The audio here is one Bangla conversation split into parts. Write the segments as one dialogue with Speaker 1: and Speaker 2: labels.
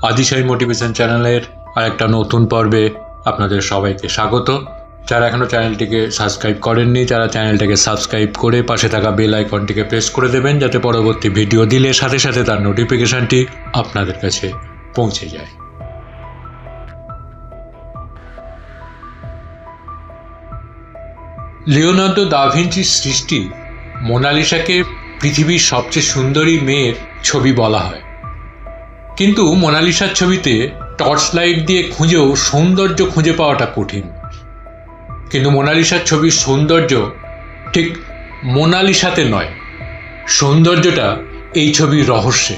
Speaker 1: আদিশাই মোটিভেশন চ্যানেলের আরেকটা নতুন পর্বে আপনাদের সবাইকে স্বাগত। যারা এখনও চ্যানেলটিকে সাবস্ক্রাইব করেননি তারা চ্যানেলটিকে সাবস্ক্রাইব করে পাশে থাকা বেল আইকনটিকে প্রেস করে দেবেন, যাতে পরবর্তী ভিডিও দিলে সাথে সাথে তার নোটিফিকেশানটি আপনাদের কাছে পৌঁছে যায়। লিওনার্দো দা ভিঞ্চির সৃষ্টি মোনালিসাকে পৃথিবীর সবচেয়ে সুন্দরী মেয়ের ছবি বলা হয়, কিন্তু মোনালিসার ছবিতে টর্চ লাইট দিয়ে খুঁজেও সৌন্দর্য খুঁজে পাওয়াটা কঠিন। কিন্তু মোনালিসার ছবির সৌন্দর্য ঠিক মোনালিসাতে নয়, সৌন্দর্যটা এই ছবির রহস্যে।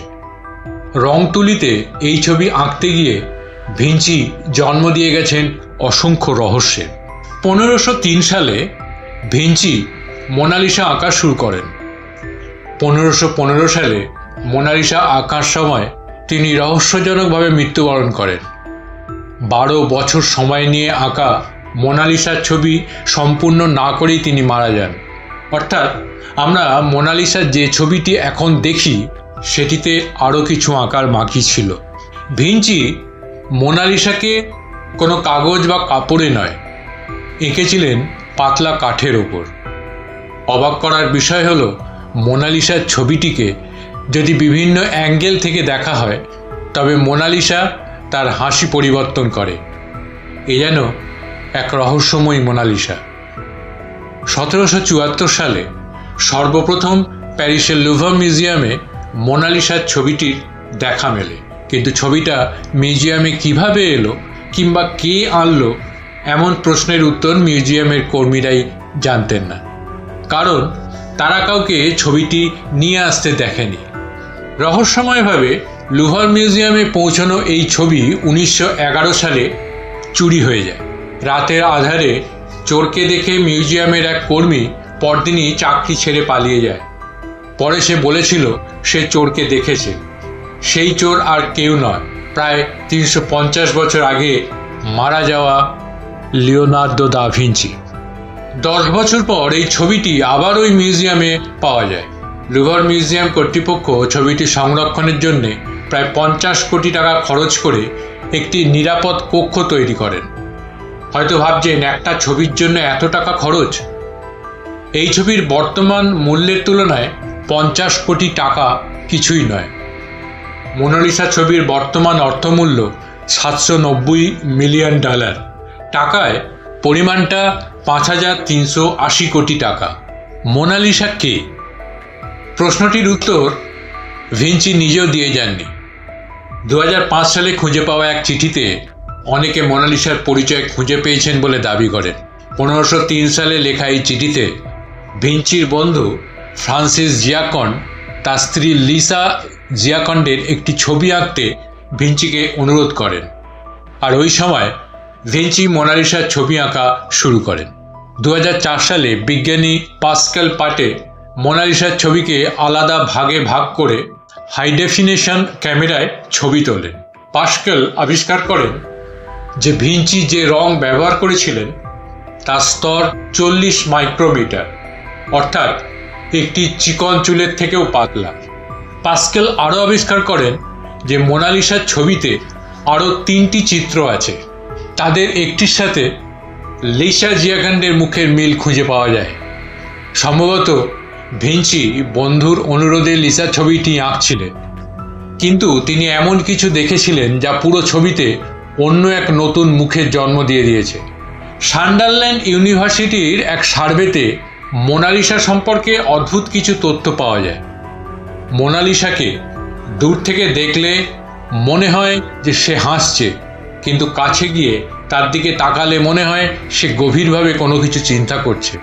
Speaker 1: রং তুলিতে এই ছবি আঁকতে গিয়ে ভিঞ্চি জন্ম দিয়ে গেছেন অসংখ্য রহস্যের। 1503 সালে ভিঞ্চি মোনালিসা আঁকা শুরু করেন। 1515 সালে মোনালিসা আঁকার সময় তিনি রহস্যজনকভাবে মৃত্যুবরণ করেন। 12 বছর সময় নিয়ে আঁকা মোনালিসার ছবি সম্পূর্ণ না করেই তিনি মারা যান। অর্থাৎ আমরা মোনালিসার যে ছবিটি এখন দেখি সেটিতে আরও কিছু আঁকার বাকি ছিল। ভিঞ্চি মোনালিসাকে কোনো কাগজ বা কাপড়ে নয়, এঁকেছিলেন পাতলা কাঠের ওপর। অবাক করার বিষয় হলো, মোনালিসার ছবিটিকে যদি বিভিন্ন অ্যাঙ্গেল থেকে দেখা হয় তবে মোনালিসা তার হাসি পরিবর্তন করে। এ যেন এক রহস্যময়ী মোনালিসা। 1774 সালে সর্বপ্রথম প্যারিসের লুভর মিউজিয়ামে মোনালিসার ছবিটির দেখা মেলে, কিন্তু ছবিটা মিউজিয়ামে কিভাবে এলো কিংবা কে আনলো এমন প্রশ্নের উত্তর মিউজিয়ামের কর্মীরাই জানতেন না, কারণ তারা কাউকে ছবিটি নিয়ে আসতে দেখেনি। রহস্যময়ভাবে লুভর মিউজিয়ামে পৌঁছানো এই ছবি 1911 সালে চুরি হয়ে যায়। রাতের আধারে চোরকে দেখে মিউজিয়ামের এক কর্মী পরদিনই চাকরি ছেড়ে পালিয়ে যায়। পরে সে বলেছিল সে চোরকে দেখেছে। সেই চোর আর কেউ নয়, প্রায় 350 বছর আগে মারা যাওয়া লিওনার্দো দা ভিঞ্চি। 10 বছর পর এই ছবিটি আবার ওই মিউজিয়ামে পাওয়া যায়। লুভর মিউজিয়াম কর্তৃপক্ষ ছবিটি সংরক্ষণের জন্য প্রায় 50 কোটি টাকা খরচ করে একটি নিরাপদ কক্ষ তৈরি করেন। হয়তো ভাবছেন একটা ছবির জন্য এত টাকা খরচ। এই ছবির বর্তমান মূল্যের তুলনায় 50 কোটি টাকা কিছুই নয়। মোনালিসা ছবির বর্তমান অর্থমূল্য $790 মিলিয়ন। টাকায় পরিমাণটা 5380 কোটি টাকা। মোনালিসা কে? প্রশ্নটির উত্তর ভিঞ্চি নিজেও দিয়ে যাননি। 2005 সালে খুঁজে পাওয়া এক চিঠিতে অনেকে মোনালিসার পরিচয় খুঁজে পেয়েছেন বলে দাবি করেন। 1503 সালে লেখা এই চিঠিতে ভিঞ্চির বন্ধু ফ্রান্সিস জিয়াকন্ড তার স্ত্রী লিসা জিয়াকন্ডের একটি ছবি আঁকতে ভিঞ্চিকে অনুরোধ করেন, আর ওই সময় ভিঞ্চি মোনালিসার ছবি আঁকা শুরু করেন। 2004 সালে বিজ্ঞানী পাস্কেল পাটে মোনালিসার ছবিকে আলাদা ভাগে ভাগ করে হাই ডেফিনেশন ক্যামেরায় ছবি তোলেন। পাস্কেল আবিষ্কার করেন যে ভিঞ্চি যে রং ব্যবহার করেছিলেন তার স্তর 40 মাইক্রোমিটার, অর্থাৎ একটি চিকন চুলের থেকেও পাতলা। পাস্কেল আরও আবিষ্কার করেন যে মোনালিসার ছবিতে আরও 3টি চিত্র আছে, তাদের একটির সাথে লিসা জিয়াকন্ডের মুখের মিল খুঁজে পাওয়া যায়। সম্ভবত ভিঞ্চি বন্ধুর অনুরোধে লিসা ছবিটি আঁকছিলেন, কিন্তু তিনি এমন কিছু দেখেছিলেন যা পুরো ছবিতে অন্য এক নতুন মুখের জন্ম দিয়ে দিয়েছে। সান্ডারল্যান্ড ইউনিভার্সিটির এক সার্ভেতে মোনালিসা সম্পর্কে অদ্ভুত কিছু তথ্য পাওয়া যায়। মোনালিসাকে দূর থেকে দেখলে মনে হয় যে সে হাসছে, কিন্তু কাছে গিয়ে তার দিকে তাকালে মনে হয় সে গভীরভাবে কোনো কিছু চিন্তা করছে।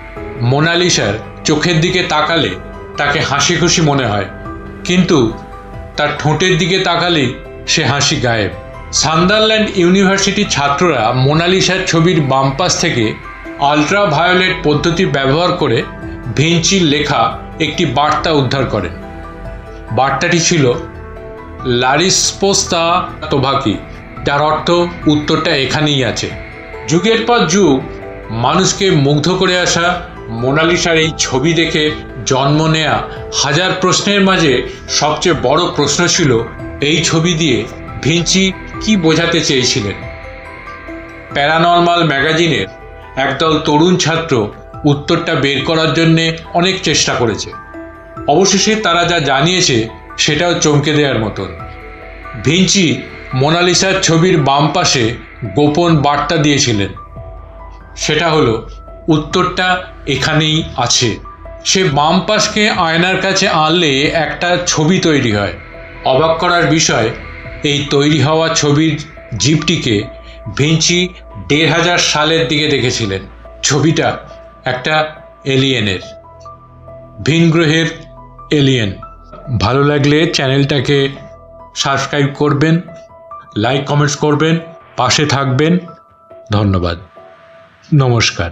Speaker 1: মোনালিসার চোখের দিকে তাকালে তাকে হাসি খুশি মনে হয়, কিন্তু তার ঠোঁটের দিকে তাকালেই সে হাসি গায়েব। সান্ডারল্যান্ড ইউনিভার্সিটির ছাত্ররা মোনালিসার ছবির বাম পাশ থেকে আল্ট্রাভায়োলেট পদ্ধতি ব্যবহার করে ভিঞ্চির লেখা একটি বার্তা উদ্ধার করেন। বার্তাটি ছিল লারিস্পোস্তা তোভাকি, যার অর্থ উত্তরটা এখানেই আছে। যুগের পর যুগ মানুষকে মুগ্ধ করে আসা মোনালিসার এই ছবি দেখে জন্ম নেয়া হাজার প্রশ্নের মাঝে সবচেয়ে বড় প্রশ্ন ছিল এই ছবি দিয়ে ভিঞ্চি কি বোঝাতে চেয়েছিলেন। প্যারানর্মাল ম্যাগাজিনের একদল তরুণ ছাত্র উত্তরটা বের করার জন্যে অনেক চেষ্টা করেছে। অবশেষে তারা যা জানিয়েছে সেটাও চমকে দেওয়ার মতন। ভিঞ্চি মোনালিসার ছবির বাম পাশে গোপন বার্তা দিয়েছিলেন। সেটা হলো উত্তরটা এখানেই আছে। সে বাম পাশকে আয়নার কাছে আনলে একটা ছবি তৈরি হয়। অবাক করার বিষয়, এই তৈরি হওয়া ছবির জীবটিকে ভিঞ্চি ১৫০০ সালের দিকে দেখেছিলেন। ছবিটা একটা এলিয়েনের, ভিনগ্রহের এলিয়েন। ভালো লাগলে চ্যানেলটাকে সাবস্ক্রাইব করবেন, লাইক কমেন্টস করবেন, পাশে থাকবেন। ধন্যবাদ, নমস্কার।